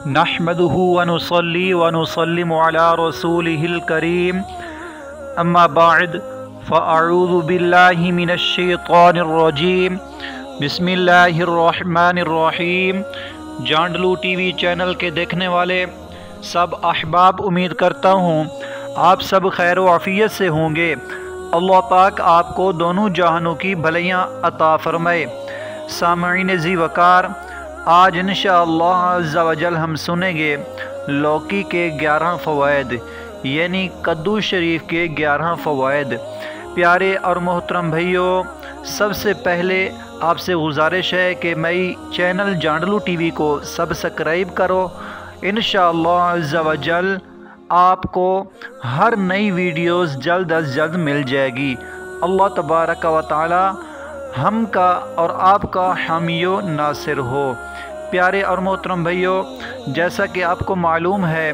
نحمده ونصلي ونسلم على رسوله الكريم اما بعد فاعوذ باللہ من الشیطان الرجیم بسم اللہ الرحمن الرحیم۔ جانڈلو ٹی وی چینل کے دیکھنے والے سب احباب، امید کرتا ہوں آپ سب خیر و عافیت سے ہوں گے۔ اللہ پاک آپ کو دونوں جہانوں کی بھلائیاں عطا فرمائے۔ سامعین ذی وقار، آج انشاءاللہ عز و جل ہم سنیں گے لوکی کے 11 فوائد، یعنی کدو شریف کے 11 فوائد۔ پیارے اور محترم بھائیوں، سب سے پہلے آپ سے گزارش ہے کہ میری چینل جانڈلو ٹی وی کو سبسکرائب کرو۔ انشاءاللہ عز و جل آپ کو ہر نئی ویڈیوز جلد از جلد مل جائے گی۔ اللہ تبارک و تعالی ہم کا اور آپ کا حامی و ناصر ہو۔ پیارے اور محترم بھائیوں، جیسا کہ آپ کو معلوم ہے،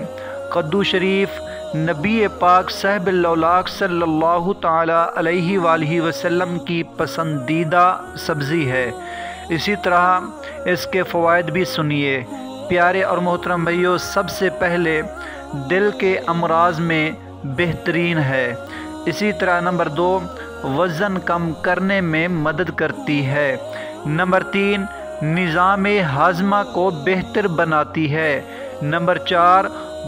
کدو شریف نبی پاک صاحب الاولاق صلی اللہ تعالی علیہ وآلہ وسلم کی پسندیدہ سبزی ہے۔ اسی طرح اس کے فوائد بھی سنیے۔ پیارے اور محترم بھائیوں، سب سے پہلے دل کے امراض میں بہترین ہے۔ اسی طرح نمبر 2، وزن کم کرنے میں مدد کرتی ہے۔ نمبر 3، نظام ہاضمہ کو بہتر بناتی ہے۔ نمبر 4،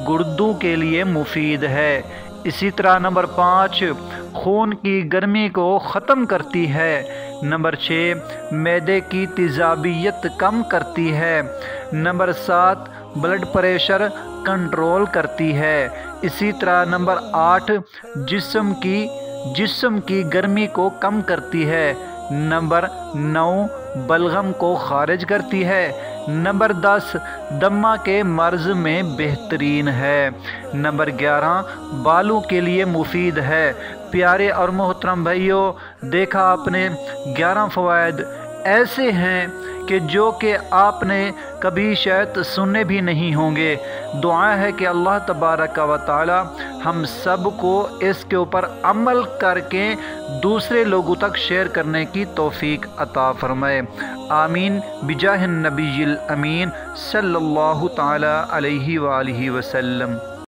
گردوں کے لیے مفید ہے۔ اسی طرح نمبر 5، خون کی گرمی کو ختم کرتی ہے۔ نمبر 6، معدے کی تیزابیت کم کرتی ہے۔ نمبر 7، بلڈ پریشر کنٹرول کرتی ہے۔ اسی طرح نمبر 8، جسم کی گرمی کو کم کرتی ہے۔ نمبر 9، بلغم کو خارج کرتی ہے۔ نمبر 10، دمہ کے مرض میں بہترین ہے۔ نمبر 11، بالوں کے لیے مفید ہے۔ پیارے اور محترم بھائیوں، دیکھا آپ نے 11 فوائد ایسے ہیں کہ آپ نے کبھی شاید سنے بھی نہیں ہوں گے۔ دعا ہے کہ اللہ تبارک و تعالی ہم سب کو اس کے اوپر عمل کر کے دوسرے لوگوں تک شیئر کرنے کی توفیق عطا فرمائے۔ آمین بجاہ النبی الامین صلی اللہ تعالی علیہ وآلہ وسلم۔